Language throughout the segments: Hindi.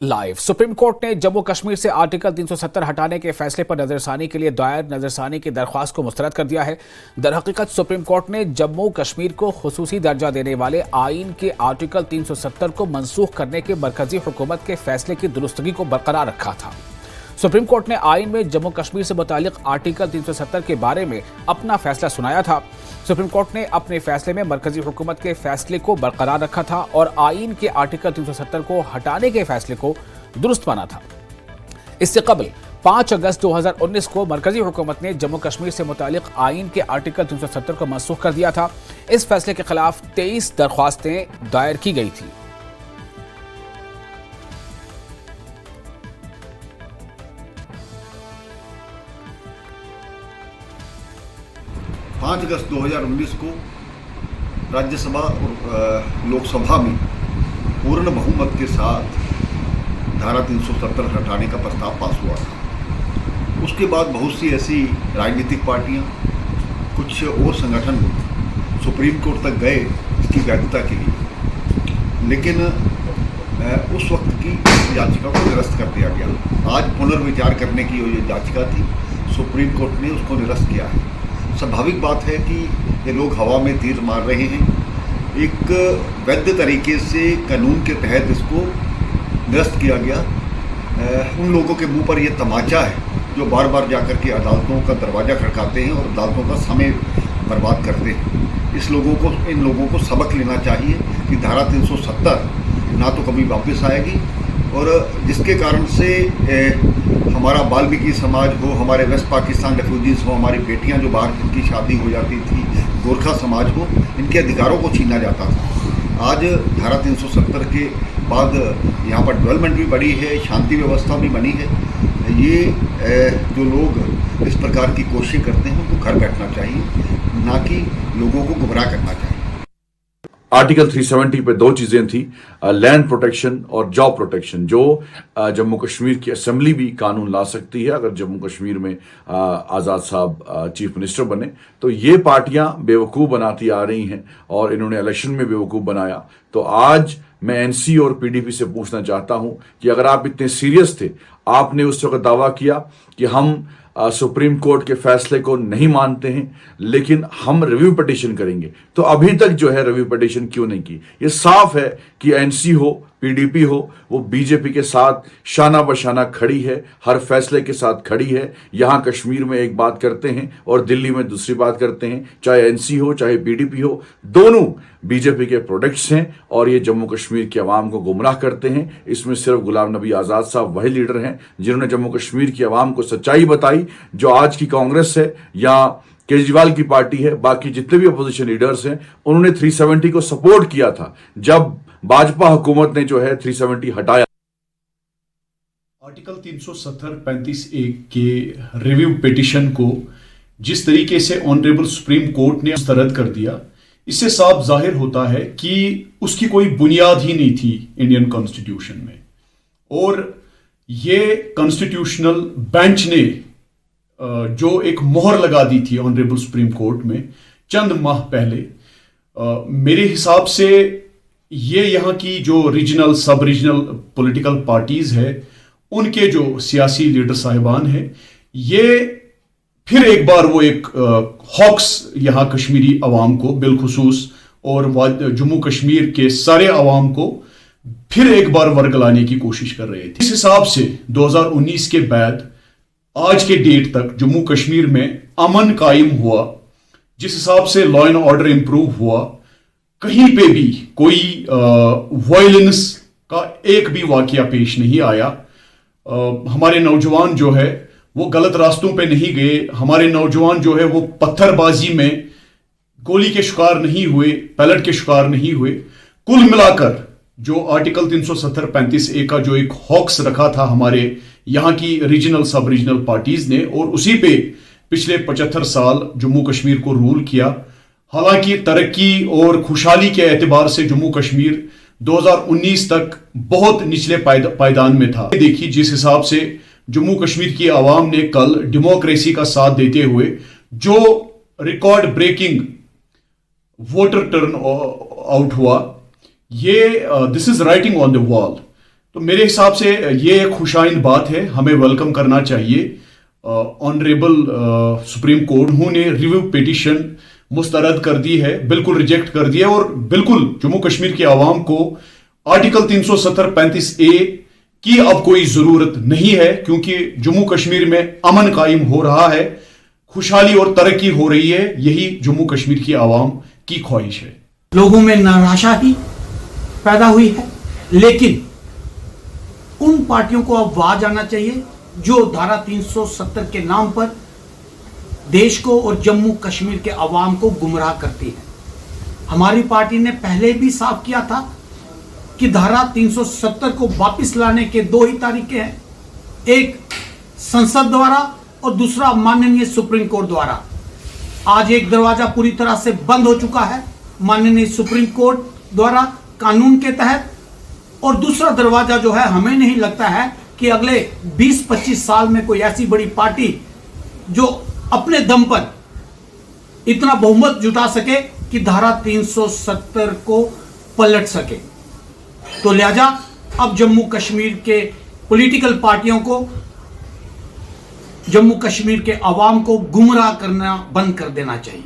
लाइव सुप्रीम कोर्ट ने जम्मू कश्मीर से आर्टिकल 370 हटाने के फैसले पर नजरसानी के लिए दायर नजरसानी की दरख्वास्त को मुस्तरद कर दिया है। दरहकीकत सुप्रीम कोर्ट ने जम्मू कश्मीर को खुसूसी दर्जा देने वाले आईन के आर्टिकल 370 को मनसूख करने के मरकजी हुकूमत के फैसले की दुरुस्तगी को बरकरार रखा था। सुप्रीम कोर्ट ने आईन में जम्मू कश्मीर से मुतालिक आर्टिकल 370 के बारे में अपना फैसला सुनाया था। सुप्रीम कोर्ट ने अपने फैसले में मरकजी हुकूमत के फैसले को बरकरार रखा था और आईन के आर्टिकल 370 को हटाने के फैसले को दुरुस्त माना था। इससे कबल 5 अगस्त 2019 को मरकजी हुकूमत ने जम्मू कश्मीर से मुतालिक आईन के आर्टिकल 370 को मनसूख कर दिया था। इस फैसले के खिलाफ 23 दरख्वास्तें दायर की गई थी। 5 अगस्त 2019 को राज्यसभा और लोकसभा में पूर्ण बहुमत के साथ धारा 370 हटाने का प्रस्ताव पास हुआ था। उसके बाद बहुत सी ऐसी राजनीतिक पार्टियां, कुछ और संगठन सुप्रीम कोर्ट तक गए इसकी वैधता के लिए, लेकिन उस वक्त की याचिका को निरस्त कर दिया गया। आज पुनर्विचार करने की जो याचिका थी, सुप्रीम कोर्ट ने उसको निरस्त किया है। स्वाभाविक बात है कि ये लोग हवा में तीर मार रहे हैं। एक वैध तरीके से कानून के तहत इसको निरस्त किया गया। उन लोगों के मुंह पर यह तमाचा है जो बार बार जाकर के अदालतों का दरवाज़ा खड़काते हैं और अदालतों का समय बर्बाद करते हैं। इन लोगों को सबक लेना चाहिए कि धारा 370 ना तो कभी वापस आएगी, और जिसके कारण से हमारा वाल्मीकि समाज हो, हमारे वेस्ट पाकिस्तान रेफ्यूजीज़ हो, हमारी बेटियां जो बाहर जिनकी शादी हो जाती थी, गोरखा समाज हो, इनके अधिकारों को छीना जाता था। आज धारा 370 के बाद यहाँ पर डेवलपमेंट भी बढ़ी है, शांति व्यवस्था भी बनी है। ये जो लोग इस प्रकार की कोशिश करते हैं उनको घर बैठना चाहिए, ना कि लोगों को गुमराह करना चाहिए। आर्टिकल 370 पे दो चीजें थी, लैंड प्रोटेक्शन और जॉब प्रोटेक्शन, जो जम्मू कश्मीर की असेंबली भी कानून ला सकती है अगर जम्मू कश्मीर में आज़ाद साहब चीफ मिनिस्टर बने। तो ये पार्टियां बेवकूफ़ बनाती आ रही हैं और इन्होंने इलेक्शन में बेवकूफ़ बनाया। तो आज मैं एनसी और पीडीपी से पूछना चाहता हूं कि अगर आप इतने सीरियस थे, आपने उस वक्त दावा किया कि हम सुप्रीम कोर्ट के फैसले को नहीं मानते हैं लेकिन हम रिव्यू पिटीशन करेंगे, तो अभी तक जो है रिव्यू पिटीशन क्यों नहीं की? ये साफ है कि एनसी हो, पीडीपी हो, वो बीजेपी के साथ शाना बशाना खड़ी है, हर फैसले के साथ खड़ी है। यहां कश्मीर में एक बात करते हैं और दिल्ली में दूसरी बात करते हैं। चाहे एनसी हो चाहे पीडीपी हो, दोनों बीजेपी के प्रोडक्ट्स हैं और ये जम्मू कश्मीर के अवाम को गुमराह करते हैं। इसमें सिर्फ गुलाम नबी आज़ाद साहब वही लीडर हैं जिन्होंने जम्मू कश्मीर की अवाम को सच्चाई बताई। जो आज की कांग्रेस है या केजरीवाल की पार्टी है, बाकी जितने भी अपोजिशन लीडर्स हैं, उन्होंने 370 को सपोर्ट किया था जब भाजपा हुकूमत ने जो है 370 हटाया। आर्टिकल 370-35(a) के रिव्यू पिटीशन को जिस तरीके से ऑनरेबल सुप्रीम कोर्ट ने मुस्तरद कर दिया, इससे साफ जाहिर होता है कि उसकी कोई बुनियाद ही नहीं थी इंडियन कॉन्स्टिट्यूशन में। और ये कॉन्स्टिट्यूशनल बेंच ने जो एक मोहर लगा दी थी ऑनरेबल सुप्रीम कोर्ट में चंद माह पहले, मेरे हिसाब से ये यहाँ की जो रीजनल सब रीजनल पॉलिटिकल पार्टीज है, उनके जो सियासी लीडर साहिबान हैं, ये फिर एक बार वो एक हॉक्स यहाँ कश्मीरी अवाम को बिलखुसूस और जम्मू कश्मीर के सारे अवाम को फिर एक बार वर्गलाने की कोशिश कर रहे थे। इस हिसाब से 2019 के बाद आज के डेट तक जम्मू कश्मीर में अमन कायम हुआ, जिस हिसाब से लॉ एंड ऑर्डर इंप्रूव हुआ, कहीं पे भी कोई वायलेंस का एक भी वाकया पेश नहीं आया। हमारे नौजवान जो है वो गलत रास्तों पे नहीं गए, हमारे नौजवान जो है वो पत्थरबाजी में गोली के शिकार नहीं हुए, पैलेट के शिकार नहीं हुए। कुल मिलाकर जो आर्टिकल 370-35(a) का जो एक हॉक्स रखा था हमारे यहाँ की रीजनल सब रीजनल पार्टीज ने, और उसी पे पिछले 75 साल जम्मू कश्मीर को रूल किया। हालांकि तरक्की और खुशहाली के एतबार से जम्मू कश्मीर 2019 तक बहुत निचले पायदान में था। देखिए जिस हिसाब से जम्मू कश्मीर की आवाम ने कल डेमोक्रेसी का साथ देते हुए जो record breaking voter turn out हुआ, ये this is writing on the wall. तो मेरे हिसाब से ये एक खुशाइन बात है, हमें वेलकम करना चाहिए। ऑनरेबल सुप्रीम कोर्ट ने रिव्यू पिटीशन मुस्तरद कर दी है, बिल्कुल रिजेक्ट कर दिया और बिल्कुल जम्मू कश्मीर के आवाम को आर्टिकल 370-35A की अब कोई जरूरत नहीं है, क्योंकि जम्मू कश्मीर में अमन कायम हो रहा है, खुशहाली और तरक्की हो रही है। यही जम्मू कश्मीर की आवाम की ख्वाहिश है। लोगों में निराशा ही पैदा हुई है, लेकिन उन पार्टियों को अब आवाज आना चाहिए जो धारा 370 के नाम पर देश को और जम्मू कश्मीर के अवाम को गुमराह करती है। हमारी पार्टी ने पहले भी साफ किया था कि धारा 370 को वापस लाने के दो ही तरीके हैं, एक संसद द्वारा और दूसरा माननीय सुप्रीम कोर्ट द्वारा। आज एक दरवाजा पूरी तरह से बंद हो चुका है माननीय सुप्रीम कोर्ट द्वारा कानून के तहत, और दूसरा दरवाजा जो है, हमें नहीं लगता है कि अगले 20-25 साल में कोई ऐसी बड़ी पार्टी जो अपने दम पर इतना बहुमत जुटा सके कि धारा 370 को पलट सके। तो लिहाजा अब जम्मू कश्मीर के पॉलिटिकल पार्टियों को, जम्मू कश्मीर के अवाम को गुमराह करना बंद कर देना चाहिए।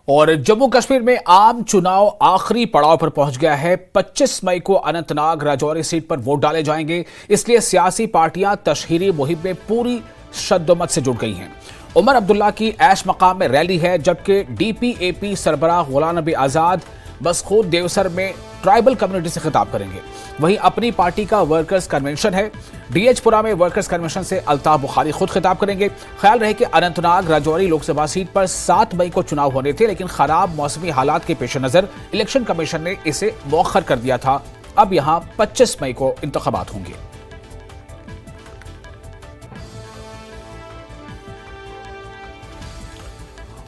और जम्मू कश्मीर में आम चुनाव आखिरी पड़ाव पर पहुंच गया है। 25 मई को अनंतनाग राजौरी सीट पर वोट डाले जाएंगे, इसलिए सियासी पार्टियां तशहीरी मुहिम में पूरी शद्दोमत से जुट गई हैं। उमर अब्दुल्ला की ऐश मकाम में रैली है, जबकि DPAP सरबराह गुलाम नबी आजाद बसखूद देवसर में ट्राइबल कम्युनिटी से खिताब करेंगे। वहीं अपनी पार्टी का वर्कर्स कन्वेंशन है, DH-पुरा में वर्कर्स कन्वेंशन से अल्ताफ बुखारी खुद खिताब करेंगे। ख्याल रहे कि अनंतनाग राजौरी लोकसभा सीट पर 7 मई को चुनाव होने थे, लेकिन खराब मौसमी हालात के पेश नजर इलेक्शन कमीशन ने इसे मौखर कर दिया था। अब यहां 25 मई को इंतखाबात होंगे।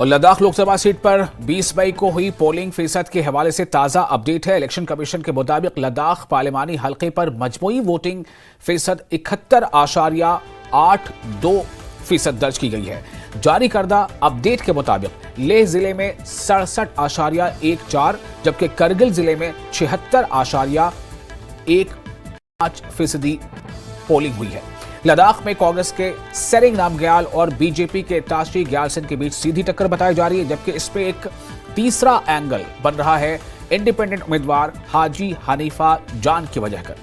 और लद्दाख लोकसभा सीट पर 20 मई को हुई पोलिंग फीसद के हवाले से ताज़ा अपडेट है। इलेक्शन कमीशन के मुताबिक लद्दाख पार्लिमानी हल्के पर मजमूई वोटिंग फीसद 71.82% दर्ज की गई है। जारी करदा अपडेट के मुताबिक लेह जिले में 67.14, जबकि करगिल जिले में 76.15% पोलिंग हुई है। लद्दाख में कांग्रेस के सेरिंग नामग्याल और बीजेपी के ताशी ग्याल सिंह के बीच सीधी टक्कर बताई जा रही है, जबकि इस पे एक तीसरा एंगल बन रहा है इंडिपेंडेंट उम्मीदवार हाजी हनीफा जान की वजह कर।